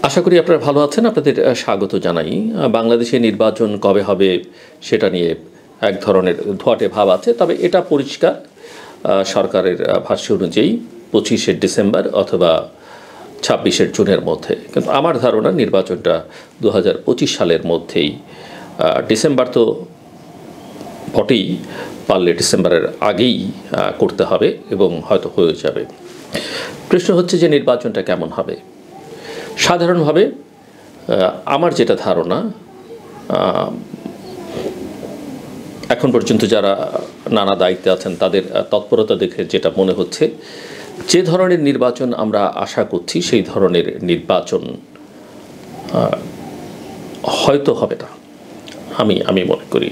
আশা করি আপনারা ভালো আছেন। আপনাদের স্বাগত জানাই। বাংলাদেশে নির্বাচন কবে হবে সেটা নিয়ে এক ধরনের ধোঁয়াটে ভাব আছে, তবে এটা পরিষ্কার সরকারের ভাষ্য অনুযায়ী 25শে ডিসেম্বর অথবা 26শে জুনের মধ্যে। কিন্তু আমার ধারণা নির্বাচনটা 2025 সালের মধ্যেই। ডিসেম্বর তো বটেই, পারলে ডিসেম্বরের আগেই করতে হবে এবং হয়তো হয়ে যাবে। প্রশ্ন হচ্ছে যে নির্বাচনটা কেমন হবে। সাধারণভাবে আমার যেটা ধারণা, এখন পর্যন্ত যারা নানা দায়িত্বে আছেন তাদের তৎপরতা দেখে যেটা মনে হচ্ছে, যে ধরনের নির্বাচন আমরা আশা করছি সেই ধরনের নির্বাচন হয়তো হবে না। আমি মনে করি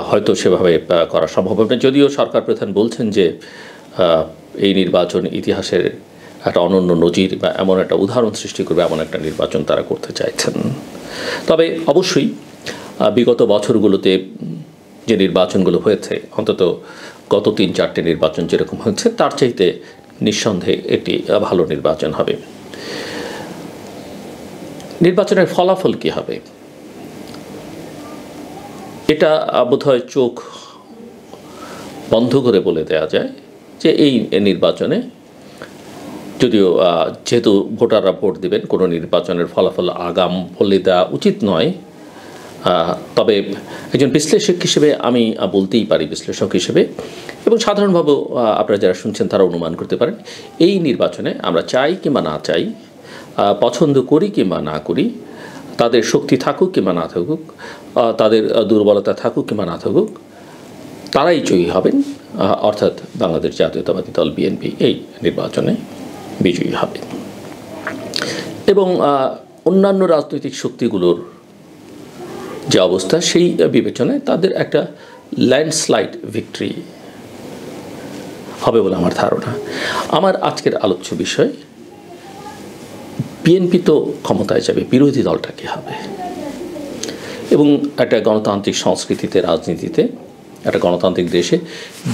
হয়তো সেভাবে করা সম্ভব হবে না, যদিও সরকার প্রধান বলছেন যে এই নির্বাচন ইতিহাসের একটা অনন্য নজির বা এমন একটা উদাহরণ সৃষ্টি করবে, এমন একটা নির্বাচন তারা করতে চাইছেন। তবে অবশ্যই বিগত বছরগুলোতে যে নির্বাচনগুলো হয়েছে, অন্তত গত 3-4টে নির্বাচন যেরকম হচ্ছে তার চাইতে নিঃসন্দেহে একটি ভালো নির্বাচন হবে। নির্বাচনের ফলাফল কী হবে এটা বোধহয় চোখ বন্ধ করে বলে দেওয়া যায় যে এই নির্বাচনে, যদিও যেহেতু ভোটাররা ভোট দেবেন, কোনো নির্বাচনের ফলাফল আগাম বলে দেওয়া উচিত নয়, তবে একজন বিশ্লেষক হিসেবে আমি বলতেই পারি, বিশ্লেষক হিসেবে, এবং সাধারণভাবে আপনারা যারা শুনছেন তারা অনুমান করতে পারেন এই নির্বাচনে আমরা চাই কিংবা না চাই, পছন্দ করি কিংবা না করি, তাদের শক্তি থাকুক কিংবা না থাকুক, তাদের দুর্বলতা থাকুক কিংবা না থাকুক, তারাই জয়ী হবেন, অর্থাৎ বাংলাদেশ জাতীয়তাবাদী দল বিএনপি এই নির্বাচনে বিজয়ী হবে। এবং অন্যান্য রাজনৈতিক শক্তিগুলোর যে অবস্থা সেই বিবেচনায় তাদের একটা ল্যান্ডস্লাইড ভিক্টরি হবে বলে আমার ধারণা। আমার আজকের আলোচ্য বিষয়, বিএনপি তো ক্ষমতায় যাবে, বিরোধী দলটা কী হবে। এবং একটা গণতান্ত্রিক সংস্কৃতিতে, রাজনীতিতে, একটা গণতান্ত্রিক দেশে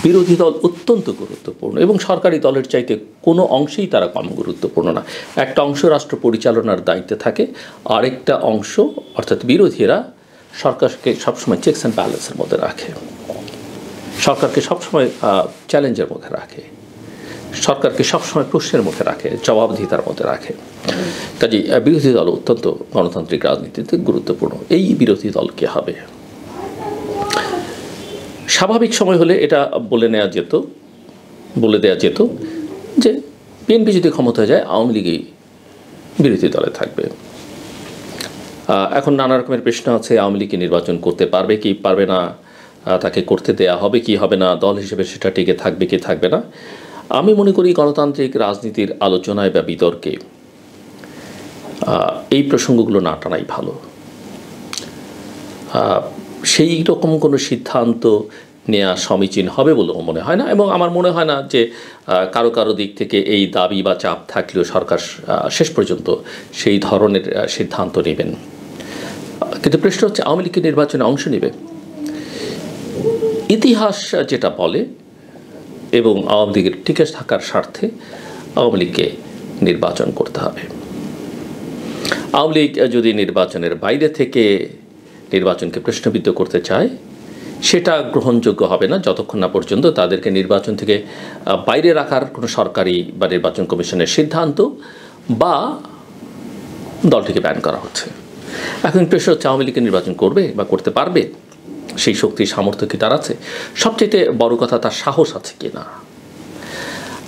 বিরোধী দল অত্যন্ত গুরুত্বপূর্ণ, এবং সরকারি দলের চাইতে কোনো অংশেই তারা কম গুরুত্বপূর্ণ না। একটা অংশ রাষ্ট্র পরিচালনার দায়িত্বে থাকে, আরেকটা অংশ অর্থাৎ বিরোধীরা সরকারকে সবসময় চেকস অ্যান্ড ব্যালেন্সের মধ্যে রাখে, সরকারকে সবসময় চ্যালেঞ্জের মধ্যে রাখে, সরকারকে সবসময় প্রশ্নের মধ্যে রাখে, জবাবদিহিতার মধ্যে রাখে। কাজেই বিরোধী দল অত্যন্ত গণতান্ত্রিক রাজনীতিতে গুরুত্বপূর্ণ। এই বিরোধী দল কে হবে? স্বাভাবিক সময় হলে এটা বলে দেওয়া যেত যে বিএনপি যদি ক্ষমতায় যায় আওয়ামী লীগই বিরোধী দলে থাকবে। এখন নানা রকমের প্রশ্ন আছে, আওয়ামী লীগ নির্বাচন করতে পারবে কি পারবে না, তাকে করতে দেয়া হবে কি হবে না, দল হিসেবে সেটা টিকে থাকবে কি থাকবে না। আমি মনে করি গণতান্ত্রিক রাজনীতির আলোচনায় বা বিতর্কে এই প্রসঙ্গগুলো না টানাই ভালো। সেই রকম কোনো সিদ্ধান্ত নেওয়া সমীচীন হবে বলেও মনে হয় না, এবং আমার মনে হয় না যে কারো দিক থেকে এই দাবি বা চাপ থাকলেও সরকার শেষ পর্যন্ত সেই ধরনের সিদ্ধান্ত নেবেন। কিন্তু প্রশ্ন হচ্ছে, আওয়ামী লীগ নির্বাচনে অংশ নেবে? ইতিহাস যেটা বলে, এবং আওয়ামী লীগের টিকে থাকার স্বার্থে আওয়ামী লীগকে নির্বাচন করতে হবে। আওয়ামী লীগ যদি নির্বাচনের বাইরে থেকে নির্বাচনকে প্রশ্নবিদ্ধ করতে চায়, সেটা গ্রহণযোগ্য হবে না যতক্ষণ না পর্যন্ত তাদেরকে নির্বাচন থেকে বাইরে রাখার কোনো সরকারি বা নির্বাচন কমিশনের সিদ্ধান্ত বা দলটিকে ব্যান করা হচ্ছে। এখন প্রশ্ন হচ্ছে, আওয়ামী লীগ নির্বাচন করবে বা করতে পারবে? সেই শক্তি সামর্থ্য কি তার আছে? সবচেয়ে বড় কথা, তার সাহস আছে কি না।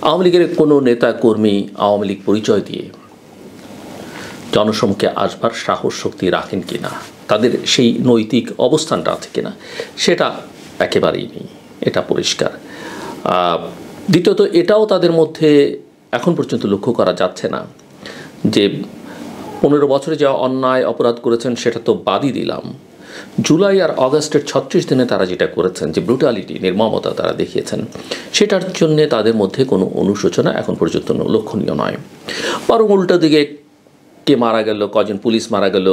আওয়ামী লীগের কোনো নেতা কর্মী আওয়ামী লীগ পরিচয় দিয়ে জনসম্মুখে আসবার সাহস শক্তি রাখেন কি না, তাদের সেই নৈতিক অবস্থানটা আছে কিনা, সেটা একেবারেই নেই, এটা পরিষ্কার। দ্বিতীয়ত, এটাও তাদের মধ্যে এখন পর্যন্ত লক্ষ্য করা যাচ্ছে না যে 15 বছরে যা অন্যায় অপরাধ করেছেন সেটা তো বাদই দিলাম, জুলাই আর আগস্টের 36 দিনে তারা যেটা করেছেন, যে ব্রুটালিটি, নির্মমতা তারা দেখিয়েছেন, সেটার জন্যে তাদের মধ্যে কোনো অনুশোচনা এখন পর্যন্ত লক্ষণীয় নয়। বরং উল্টো দিকে কে মারা গেল, কজন পুলিশ মারা গেল,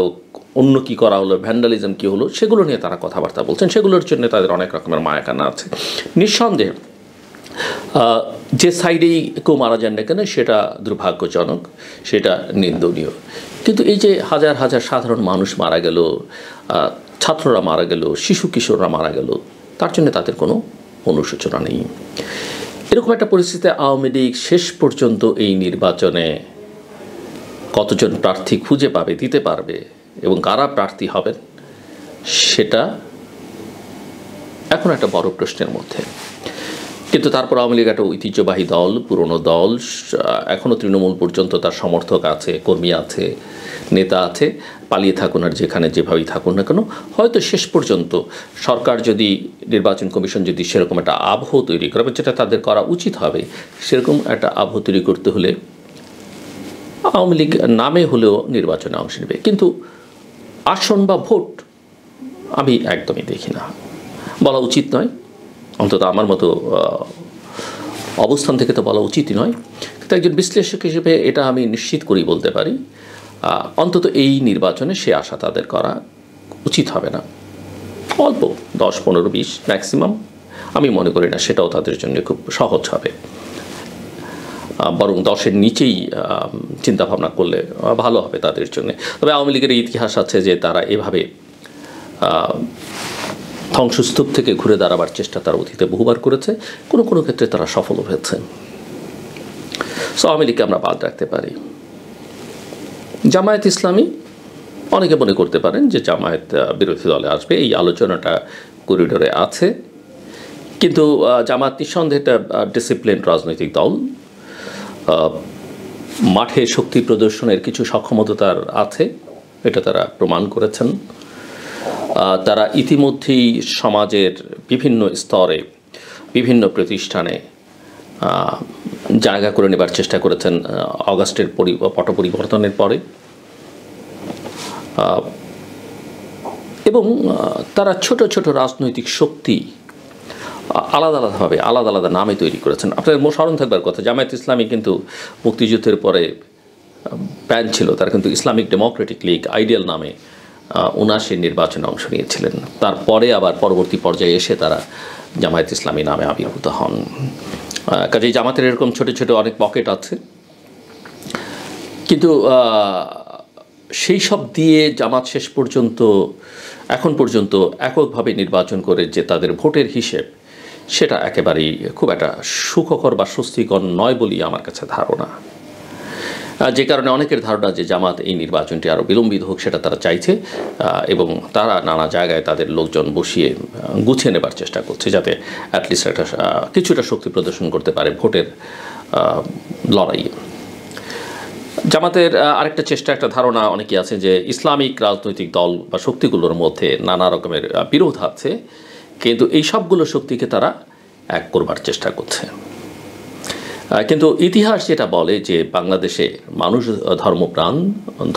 অন্য কী করা হলো, ভ্যান্ডালিজম কী হলো, সেগুলো নিয়ে তারা কথাবার্তা বলছেন। সেগুলোর জন্য তাদের অনেক রকমের মায়াকানা আছে। নিঃসন্দেহে যে সাইডেই কেউ মারা যান না কেন সেটা দুর্ভাগ্যজনক, সেটা নিন্দনীয়। কিন্তু এই যে হাজার হাজার সাধারণ মানুষ মারা গেল, ছাত্ররা মারা গেল, শিশু কিশোররা মারা গেল, তার জন্য তাদের কোনো অনুশোচনা নেই। এরকম একটা পরিস্থিতিতে আওয়ামী লীগ শেষ পর্যন্ত এই নির্বাচনে কতজন প্রার্থী খুঁজে পাবে, দিতে পারবে এবং কারা প্রার্থী হবেন, সেটা এখন একটা বড় প্রশ্নের মধ্যে। কিন্তু তারপর আওয়ামী লীগ একটা ঐতিহ্যবাহী দল, পুরনো দল, এখনও তৃণমূল পর্যন্ত তার সমর্থক আছে, কর্মী আছে, নেতা আছে, পালিয়ে থাকুন আর যেখানে যেভাবেই থাকুন না কেন, হয়তো শেষ পর্যন্ত সরকার যদি, নির্বাচন কমিশন যদি সেরকম একটা আবহ তৈরি করে, যেটা তাদের করা উচিত হবে, সেরকম একটা আবহ তৈরি করতে হলে আওয়ামী লীগ নামে হলেও নির্বাচনে অংশ নেবে। কিন্তু আসন বা ভোট আমি একদমই দেখি না, বলা উচিত নয়, অন্তত আমার মতো অবস্থান থেকে তো বলা উচিতই নয়। কিন্তু একজন বিশ্লেষক হিসেবে এটা আমি নিশ্চিত করেই বলতে পারি, অন্তত এই নির্বাচনে সে আশা তাদের করা উচিত হবে না। অল্প 10, 15, 20 ম্যাক্সিমাম, আমি মনে করি না সেটাও তাদের জন্য খুব সহজ হবে, বরং 10-এর নিচেই চিন্তাভাবনা করলে ভালো হবে তাদের জন্য। তবে আওয়ামী লীগের ইতিহাস আছে যে তারা এভাবে ধ্বংসস্তূপ থেকে ঘুরে দাঁড়াবার চেষ্টা তারা অতীতে বহুবার করেছে, কোনো কোনো ক্ষেত্রে তারা সফল হয়েছে। সো আওয়ামী লীগকে আমরা বাদ রাখতে পারি। জামায়াত ইসলামী, অনেকে মনে করতে পারেন যে জামায়াত বিরোধী দলে আসবে, এই আলোচনাটা করিডোরে আছে, কিন্তু জামায়াত নিঃসন্দেহে একটা ডিসিপ্লিন রাজনৈতিক দল, মাঠে শক্তি প্রদর্শনের কিছু সক্ষমতা তার আছে, এটা তারা প্রমাণ করেছেন। তারা ইতিমধ্যেই সমাজের বিভিন্ন স্তরে, বিভিন্ন প্রতিষ্ঠানে জায়গা করে নেবার চেষ্টা করেছেন অগাস্টের পট পরিবর্তনের পরে, এবং তারা ছোট ছোট রাজনৈতিক শক্তি আলাদা আলাদাভাবে আলাদা আলাদা নামে তৈরি করেছেন। আপনাদের স্মরণ থাকবার কথা, জামায়াত ইসলামী কিন্তু মুক্তিযুদ্ধের পরে ব্যান ছিল, তারা কিন্তু ইসলামিক ডেমোক্রেটিক লীগ আইডিয়াল নামে 79 নির্বাচনে অংশ নিয়েছিলেন। তারপরে আবার পরবর্তী পর্যায়ে এসে তারা জামায়াত ইসলামী নামে আবির্ভূত হন। কাজেই জামাতের এরকম ছোট ছোট অনেক পকেট আছে, কিন্তু সেই সব দিয়ে জামাত শেষ পর্যন্ত, এখন পর্যন্ত এককভাবে নির্বাচন করে যে তাদের ভোটের হিসেব, সেটা একেবারেই খুব একটা সুখকর বা স্বস্তিকর নয় বলেই আমার কাছে ধারণা। যে কারণে অনেকের ধারণা যে জামাত এই নির্বাচনটি আরও বিলম্বিত হোক, সেটা তারা চাইছে, এবং তারা নানা জায়গায় তাদের লোকজন বসিয়ে গুছিয়ে নেবার চেষ্টা করছে, যাতে অ্যাটলিস্ট একটা কিছুটা শক্তি প্রদর্শন করতে পারে ভোটের লড়াইয়ে। জামাতের আরেকটা চেষ্টা, একটা ধারণা অনেকেই আছে যে ইসলামিক রাজনৈতিক দল বা শক্তিগুলোর মধ্যে নানা রকমের বিরোধ আছে, কিন্তু এই সবগুলো শক্তিকে তারা এক করবার চেষ্টা করছে। কিন্তু ইতিহাস যেটা বলে যে বাংলাদেশে মানুষ ধর্মপ্রাণ,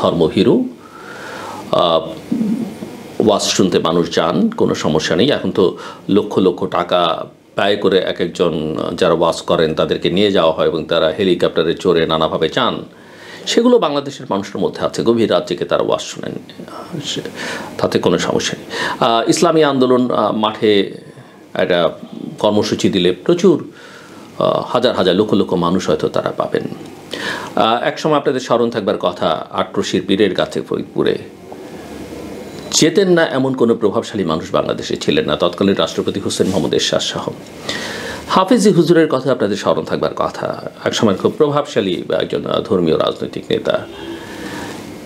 ধর্মভীরু, ওয়াজ শুনতে মানুষ যান, কোনো সমস্যা নেই। এখন তো লক্ষ লক্ষ টাকা ব্যয় করে এক একজন যারা ওয়াজ করেন তাদেরকে নিয়ে যাওয়া হয় এবং তারা হেলিকপ্টারে চড়ে নানাভাবে যান, সেগুলো বাংলাদেশের মানুষের মধ্যে আছে। গভীর রাত জেগে তারা ওয়াজ শোনেন, তাতে কোনো সমস্যা নেই। ইসলামী আন্দোলন মাঠে একটা কর্মসূচি দিলে প্রচুর হাজার হাজার লক্ষ লক্ষ মানুষ হয়তো তারা পাবেন। একসময় আপনাদের স্মরণ থাকবার কথা, আটরশির পীরের কাছে ফরিদপুরে যেতেন না এমন কোনো প্রভাবশালী মানুষ বাংলাদেশে ছিলেন না, তৎকালীন রাষ্ট্রপতি হোসেন মোহাম্মদ এরশাদ শাহ। হাফেজি হুজুরের কথা আপনাদের স্মরণ থাকবার কথা, একসময় খুব প্রভাবশালী একজন ধর্মীয় রাজনৈতিক নেতা।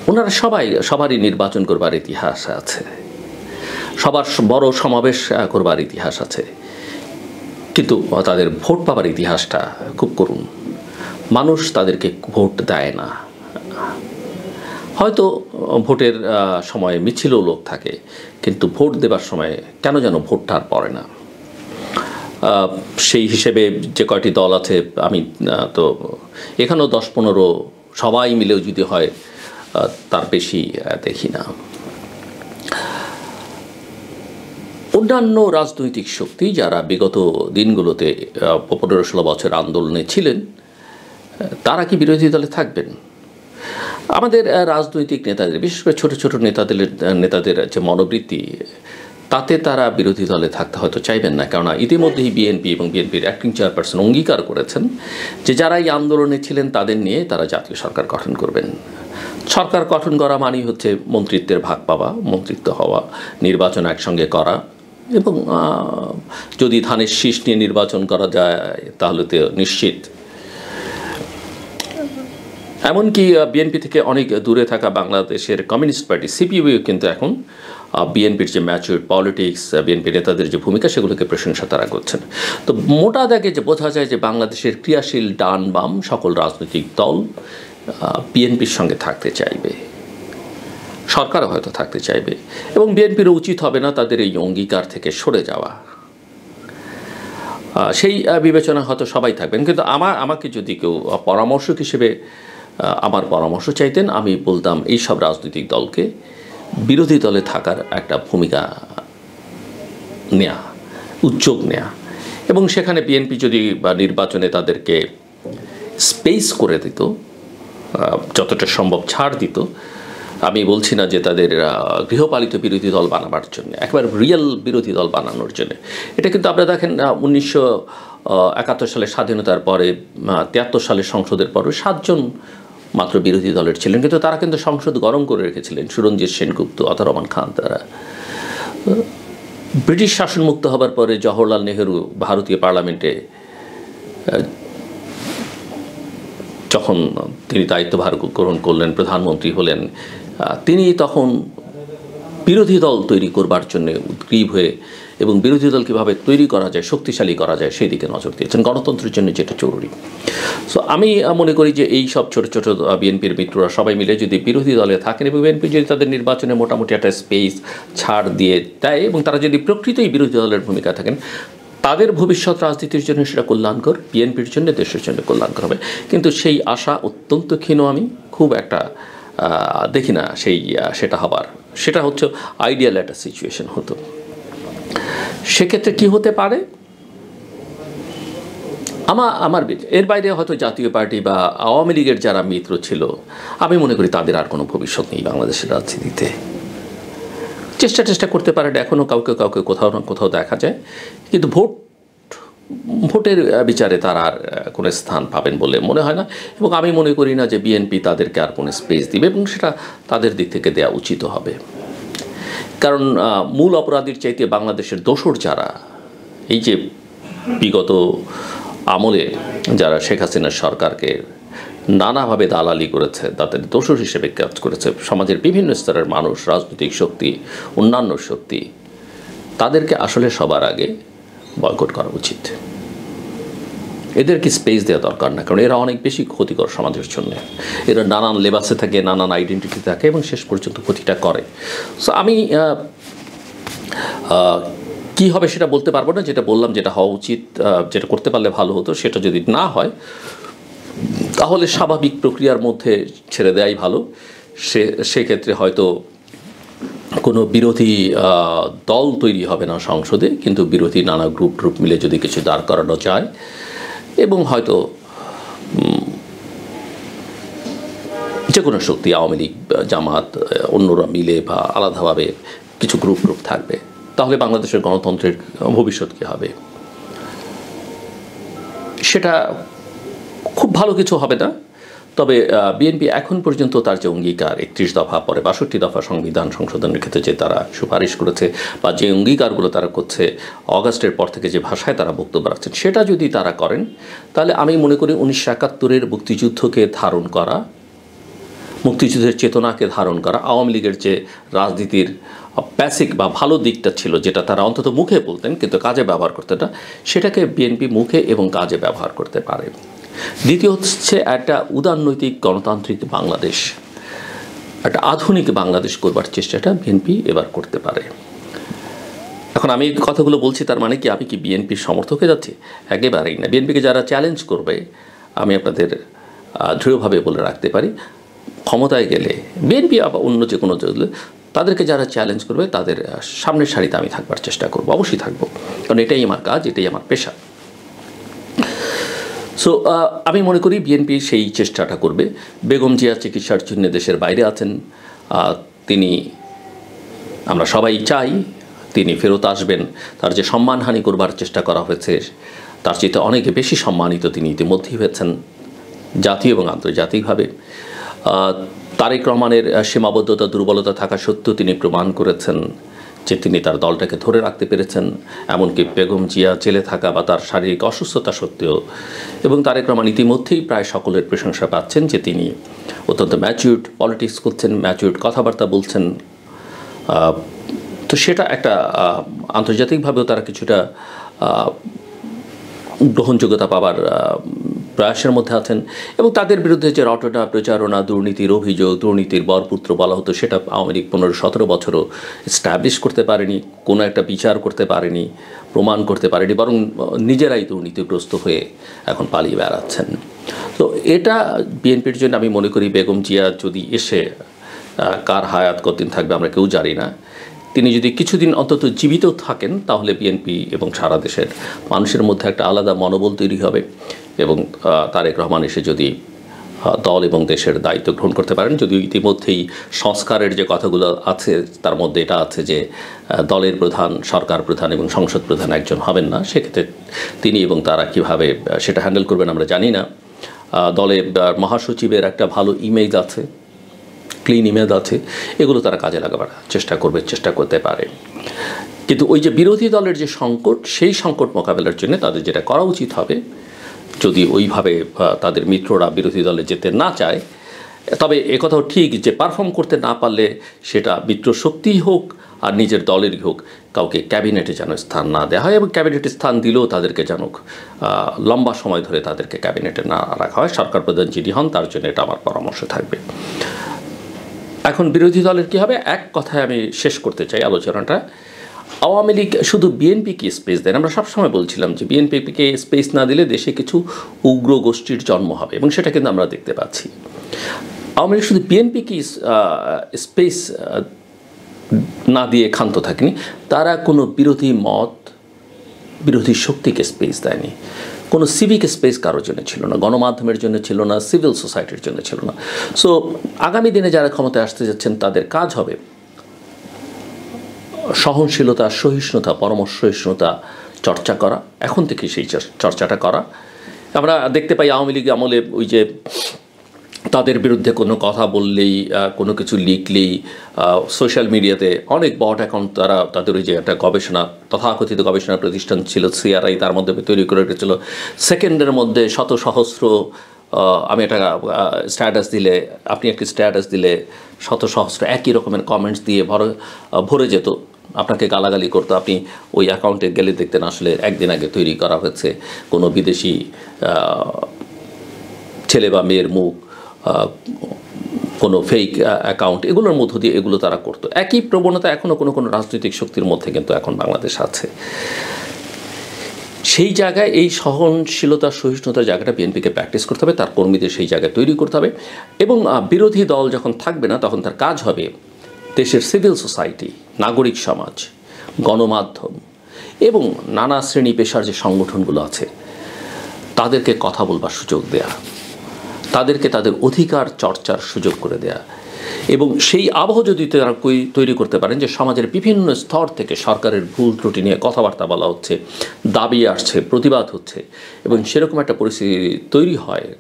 ওনারা সবারই নির্বাচন করবার ইতিহাস আছে, সবার বড় সমাবেশ করবার ইতিহাস আছে, কিন্তু তাদের ভোট পাবার ইতিহাসটা খুব করুণ। মানুষ তাদেরকে ভোট দেয় না। হয়তো ভোটের সময় মিছিলও লোক থাকে, কিন্তু ভোট দেবার সময় কেন যেন ভোটটা আর পড়ে না। সেই হিসেবে যে কয়টি দল আছে, আমি তো এখানেও 10-15 সবাই মিলেও যদি হয় তার বেশি দেখি না। অন্যান্য রাজনৈতিক শক্তি যারা বিগত দিনগুলোতে 15-16 বছর আন্দোলনে ছিলেন, তারা কি বিরোধী দলে থাকবেন? আমাদের রাজনৈতিক নেতাদের, বিশেষ করে ছোট ছোট নেতাদের যে মনোবৃত্তি, তাতে তারা বিরোধী দলে থাকতে হয়তো চাইবেন না। কেননা ইতিমধ্যেই বিএনপি এবং বিএনপির অ্যাক্টিং চেয়ারপারসন অঙ্গীকার করেছেন যে যারা এই আন্দোলনে ছিলেন তাদের নিয়ে তারা জাতীয় সরকার গঠন করবেন। সরকার গঠন করা মানেই হচ্ছে মন্ত্রিত্বের ভাগ পাওয়া, মন্ত্রিত্ব হওয়া, নির্বাচন একসঙ্গে করা, এবং যদি ধানের শীষ নিয়ে নির্বাচন করা যায় তাহলে তো নিশ্চিত। এমনকি বিএনপি থেকে অনেক দূরে থাকা বাংলাদেশের কমিউনিস্ট পার্টি সিপিইউ কিন্তু এখন বিএনপির যে ম্যাচিউর পলিটিক্স, বিএনপি নেতাদের যে ভূমিকা, সেগুলোকে প্রশংসা তারা করছেন। তো মোটা দাগে যে বোঝা যায় যে বাংলাদেশের ক্রিয়াশীল ডান বাম সকল রাজনৈতিক দল বিএনপির সঙ্গে থাকতে চাইবে, সরকারও হয়তো থাকতে চাইবে, এবং বিএনপিরও উচিত হবে না তাদের এই অঙ্গীকার থেকে সরে যাওয়া। সেই বিবেচনা হয়তো সবাই থাকবেন। কিন্তু আমাকে যদি কেউ পরামর্শক হিসেবে আমার পরামর্শ চাইতেন, আমি বলতাম এই সব রাজনৈতিক দলকে বিরোধী দলে থাকার একটা ভূমিকা নেয়া, উদ্যোগ নেয়া, এবং সেখানে বিএনপি যদি বা নির্বাচনে তাদেরকে স্পেস করে দিত, যতটা সম্ভব ছাড় দিত। আমি বলছি না যে তাদের গৃহপালিত বিরোধী দল বানাবার জন্য, একবার রিয়েল বিরোধী দল বানানোর জন্য। এটা কিন্তু আপনারা দেখেন 1971 সালে স্বাধীনতার পরে, 73 সালের সংসদের পরে 7 জন মাত্র বিরোধী দলের ছিলেন, কিন্তু তারা কিন্তু সংসদ গরম করে রেখেছিলেন। সুরঞ্জিত সেনগুপ্ত, আতা রহমান খান, তারা। ব্রিটিশ শাসনমুক্ত হবার পরে জওহরলাল নেহেরু ভারতীয় পার্লামেন্টে যখন তিনি দায়িত্বভার গ্রহণ করলেন, প্রধানমন্ত্রী হলেন, তিনি তখন বিরোধী দল তৈরি করবার জন্য উদ্গ্রীব হয়ে এবং বিরোধী দল কীভাবে তৈরি করা যায়, শক্তিশালী করা যায়, সেই দিকে নজর দিয়েছেন, গণতন্ত্রের জন্য যেটা জরুরি। সো আমি মনে করি যে এই সব ছোটো ছোটো বিএনপির মিত্ররা সবাই মিলে যদি বিরোধী দলে থাকেন এবং বিএনপি যদি তাদের নির্বাচনে মোটামুটি একটা স্পেস ছাড় দিয়ে দেয় এবং তারা যদি প্রকৃতই বিরোধী দলের ভূমিকা থাকেন, তাদের ভবিষ্যৎ রাজনীতির জন্য সেটা কল্যাণকর, বিএনপির জন্য, দেশের জন্য কল্যাণকর হবে। কিন্তু সেই আশা অত্যন্ত ক্ষীণ, আমি খুব একটা দেখি না সেটা হবার। সেটা হচ্ছে আইডিয়াল একটা সিচুয়েশন হতো। সেক্ষেত্রে কি হতে পারে আমার এর বাইরে হয়তো জাতীয় পার্টি বা আওয়ামী লীগের যারা মিত্র ছিল, আমি মনে করি তাদের আর কোনো ভবিষ্যৎ নেই বাংলাদেশের রাজনীতিতে। চেষ্টা করতে পারে, এখনও কাউকে কোথাও না কোথাও দেখা যায়, কিন্তু ভোটের বিচারে তারা আর কোনো স্থান পাবেন বলে মনে হয় না, এবং আমি মনে করি না যে বিএনপি তাদেরকে আর কোনো স্পেস দিবে, এবং সেটা তাদের দিক থেকে দেওয়া উচিত হবে। কারণ মূল অপরাধীর চাইতে বাংলাদেশের দোসর যারা, এই যে বিগত আমলে যারা শেখ হাসিনার সরকারকে নানাভাবে দালালি করেছে, তাদের দোসর হিসেবে কাজ করেছে সমাজের বিভিন্ন স্তরের মানুষ, রাজনৈতিক শক্তি, অন্যান্য শক্তি, তাদেরকে আসলে সবার আগে বয়কট করা উচিত। এদেরকে স্পেস দেওয়া দরকার না, কারণ এরা অনেক বেশি ক্ষতিকর সমাজের জন্য। এরা নানান লেবাসে থাকে, নানান আইডেন্টিটি থাকে, এবং শেষ পর্যন্ত ক্ষতিটা করে। সো আমি কী হবে সেটা বলতে পারবো না, যেটা বললাম যেটা হওয়া উচিত, যেটা করতে পারলে ভালো হতো, সেটা যদি না হয় তাহলে স্বাভাবিক প্রক্রিয়ার মধ্যে ছেড়ে দেওয়াই ভালো। সেক্ষেত্রে হয়তো কোনো বিরোধী দল তৈরি হবে না সংসদে, কিন্তু বিরোধী নানা গ্রুপ মিলে যদি কিছু দাঁড় করানো যায়, এবং হয়তো যে কোনো শক্তি, আওয়ামী লীগ, জামাত, অন্যরা মিলে বা আলাদাভাবে কিছু গ্রুপ থাকবে, তাহলে বাংলাদেশের গণতন্ত্রের ভবিষ্যৎ কী হবে? সেটা খুব ভালো কিছু হবে না। তবে বিএনপি এখন পর্যন্ত তার যে অঙ্গীকার 31 দফা, পরে 62 দফা সংবিধান সংশোধনের ক্ষেত্রে যে তারা সুপারিশ করেছে, বা যে অঙ্গীকারগুলো তারা করছে, অগাস্টের পর থেকে যে ভাষায় তারা বক্তব্য রাখছেন, সেটা যদি তারা করেন, তাহলে আমি মনে করি 1971-এর মুক্তিযুদ্ধকে ধারণ করা, মুক্তিযুদ্ধের চেতনাকে ধারণ করা, আওয়ামী লীগের যে রাজনীতির বেসিক বা ভালো দিকটা ছিল, যেটা তারা অন্তত মুখে বলতেন কিন্তু কাজে ব্যবহার করতেন না, সেটাকে বিএনপি মুখে এবং কাজে ব্যবহার করতে পারে। দ্বিতীয় হচ্ছে একটা উদারনৈতিক গণতান্ত্রিক বাংলাদেশ, একটা আধুনিক বাংলাদেশ করবার চেষ্টাটা বিএনপি এবার করতে পারে। এখন আমি কথাগুলো বলছি, তার মানে কি আমি কি বিএনপির সমর্থক হয়ে যাচ্ছি? একেবারেই না। বিএনপিকে যারা চ্যালেঞ্জ করবে, আমি আপনাদের দৃঢ়ভাবে বলে রাখতে পারি, ক্ষমতায় গেলে বিএনপি বা অন্য যে কোনো দল, তাদেরকে যারা চ্যালেঞ্জ করবে তাদের সামনের সারিতে আমি থাকবার চেষ্টা করব, অবশ্যই থাকবো, কারণ এটাই আমার কাজ, এটাই আমার পেশা। সো আমি মনে করি বিএনপি সেই চেষ্টাটা করবে। বেগম জিয়া চিকিৎসার জন্য দেশের বাইরে আছেন, তিনি, আমরা সবাই চাই তিনি ফেরত আসবেন। তার যে সম্মানহানি করবার চেষ্টা করা হয়েছে, তার চেয়ে অনেক বেশি সম্মানিত তিনি ইতিমধ্যেই হয়েছেন জাতীয় এবং আন্তর্জাতিকভাবে। তারেক রহমানের সীমাবদ্ধতা দুর্বলতা থাকা সত্ত্বেও তিনি প্রমাণ করেছেন যে তিনি তার দলটাকে ধরে রাখতে পেরেছেন, এমনকি বেগম জিয়া জেলে থাকা বা তার শারীরিক অসুস্থতা সত্ত্বেও। এবং তারেক রহমান ইতিমধ্যেই প্রায় সকলের প্রশংসা পাচ্ছেন যে তিনি অত্যন্ত ম্যাচিউরড পলিটিক্স করছেন, ম্যাচিউরড কথাবার্তা বলছেন। তো সেটা একটা আন্তর্জাতিকভাবেও তারা কিছুটা গ্রহণযোগ্যতা পাবার প্রয়াসের মধ্যে আছেন। এবং তাদের বিরুদ্ধে যে রটনা প্রচারণা, দুর্নীতির অভিযোগ, দুর্নীতির বরপুত্র বলা হতো, সেটা আওয়ামী লীগ 15-17 বছরও এস্টাবলিশ করতে পারেনি, কোনো একটা বিচার করতে পারেনি, প্রমাণ করতে পারেনি, বরং নিজেরাই দুর্নীতিগ্রস্ত হয়ে এখন পালিয়ে বেড়াচ্ছেন। তো এটা বিএনপির জন্য আমি মনে করি, বেগম জিয়া যদি এসে, কার হায়াত কতদিন থাকবে আমরা কেউ জানি না, তিনি যদি কিছুদিন অন্তত জীবিত থাকেন তাহলে বিএনপি এবং সারা দেশের মানুষের মধ্যে একটা আলাদা মনোবল তৈরি হবে। এবং তারেক রহমান এসে যদি দল এবং দেশের দায়িত্ব গ্রহণ করতে পারেন, যদিও ইতিমধ্যেই সংস্কারের যে কথাগুলো আছে তার মধ্যে এটা আছে যে দলের প্রধান, সরকার প্রধান এবং সংসদ প্রধান একজন হবেন না, সেক্ষেত্রে তিনি এবং তারা কিভাবে সেটা হ্যান্ডেল করবেন আমরা জানি না। দলে মহাসচিবের একটা ভালো ইমেজ আছে, ক্লিন ইমেজ আছে, এগুলো তারা কাজে লাগাবার চেষ্টা করতে পারে। কিন্তু ওই যে বিরোধী দলের যে সংকট, সেই সংকট মোকাবেলার জন্য তাদের যেটা করা উচিত হবে, যদি ওইভাবে তাদের মিত্ররা বিরোধী দলে যেতে না চায়, তবে একথাও ঠিক যে পারফর্ম করতে না পারলে সেটা মিত্র শক্তিই হোক আর নিজের দলেরই হোক, কাউকে ক্যাবিনেটে যেন স্থান না দেওয়া হয়, এবং ক্যাবিনেটে স্থান দিলেও তাদেরকে যেন লম্বা সময় ধরে তাদেরকে ক্যাবিনেটে না রাখা হয়। সরকার প্রধান যিনি হন তার জন্য এটা আমার পরামর্শ থাকবে। এখন বিরোধী দলের কী হবে, এক কথায় আমি শেষ করতে চাই আলোচনাটা। আওয়ামী লীগ শুধু বিএনপিকে স্পেস দেন। আমরা সবসময় বলছিলাম যে বিএনপিকে স্পেস না দিলে দেশে কিছু উগ্র গোষ্ঠীর জন্ম হবে, এবং সেটা কিন্তু আমরা দেখতে পাচ্ছি। আওয়ামী লীগ শুধু বিএনপিকে স্পেস না দিয়ে ক্ষান্ত থাকেনি, তারা কোনো বিরোধী মত, বিরোধী শক্তিকে স্পেস দেয়নি। কোনো সিভিক স্পেস কারোর জন্য ছিল না, গণমাধ্যমের জন্য ছিল না, সিভিল সোসাইটির জন্য ছিল না। সো আগামী দিনে যারা ক্ষমতায় আসতে যাচ্ছেন তাদের কাজ হবে সহনশীলতা, সহিষ্ণুতা, পরামর্শহিষ্ণুতা চর্চা করা, এখন থেকে সেই চর্চাটা করা। আমরা দেখতে পাই আওয়ামী লীগ আমলে ওই যে তাদের বিরুদ্ধে কোনো কথা বললেই, কোনো কিছু লিখলেই সোশ্যাল মিডিয়াতে অনেক বট অ্যাকাউন্ট তাদের ওই যে একটা গবেষণা, তথাকথিত গবেষণা প্রতিষ্ঠান ছিল CRI, তার মধ্যে তৈরি করে রেখেছিল, সেকেন্ডের মধ্যে শত সহস্র, আমি একটা স্ট্যাটাস দিলে, আপনি একটি স্ট্যাটাস দিলে শত সহস্র একই রকমের কমেন্টস দিয়ে ভরে যেত, আপনাকে গালাগালি করতো। আপনি ওই অ্যাকাউন্টে গেলে দেখতেন আসলে একদিন আগে তৈরি করা হয়েছে কোনো বিদেশি ছেলে বা মেয়ের মুখ, কোনো ফেক অ্যাকাউন্ট, এগুলোর মধ্য দিয়ে এগুলো তারা করতো। একই প্রবণতা এখনও কোনো রাজনৈতিক শক্তির মধ্যে কিন্তু এখন বাংলাদেশ আছে। সেই জায়গায় এই সহনশীলতা, সহিষ্ণুতার জায়গাটা বিএনপিকে প্র্যাকটিস করতে হবে, তার কর্মীদের সেই জায়গায় তৈরি করতে হবে। এবং বিরোধী দল যখন থাকবে না, তখন তার কাজ হবে দেশের সিভিল সোসাইটি, নাগরিক সমাজ, গণমাধ্যম এবং নানা শ্রেণী পেশার যে সংগঠনগুলো আছে তাদেরকে কথা বলবার সুযোগ দেয়া, তাদেরকে তাদের অধিকার চর্চার সুযোগ করে দেয়া। এবং সেই আবহ যদি তারা তৈরি করতে পারেন যে সমাজের বিভিন্ন স্তর থেকে সরকারের ভুল ত্রুটি নিয়ে কথাবার্তা বলা হচ্ছে, দাবি আসছে, প্রতিবাদ হচ্ছে, এবং সেরকম একটা পরিস্থিতি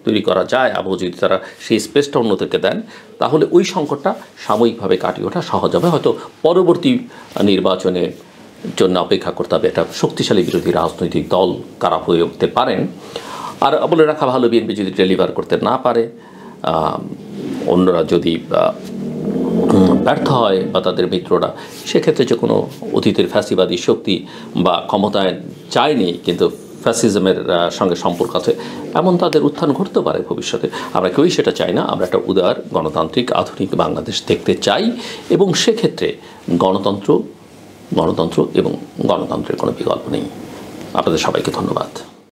তৈরি করা যায়, আবহ যদি তারা সেই স্পেসটা অন্যদেরকে দেন, তাহলে ওই সংকটটা সাময়িকভাবে কাটিয়ে ওঠা সহজ হবে। হয়তো পরবর্তী নির্বাচনের জন্য অপেক্ষা করতে হবে একটা শক্তিশালী বিরোধী রাজনৈতিক দল কারা হয়ে উঠতে পারেন। আর বলে রাখা ভালো, বিএনপি যদি ডেলিভার করতে না পারে, অন্যরা যদি ব্যর্থ হয় বা তাদের মিত্ররা, সেক্ষেত্রে যে কোনো অতীতের ফ্যাসিবাদী শক্তি বা ক্ষমতায় চায়নি কিন্তু ফ্যাসিজমের সঙ্গে সম্পর্ক আছে, এমন তাদের উত্থান ঘটতে পারে ভবিষ্যতে। আমরা কেউই সেটা চাই না। আমরা একটা উদার, গণতান্ত্রিক, আধুনিক বাংলাদেশ দেখতে চাই, এবং সেক্ষেত্রে গণতন্ত্র এবং গণতন্ত্রের কোনো বিকল্প নেই। আপনাদের সবাইকে ধন্যবাদ।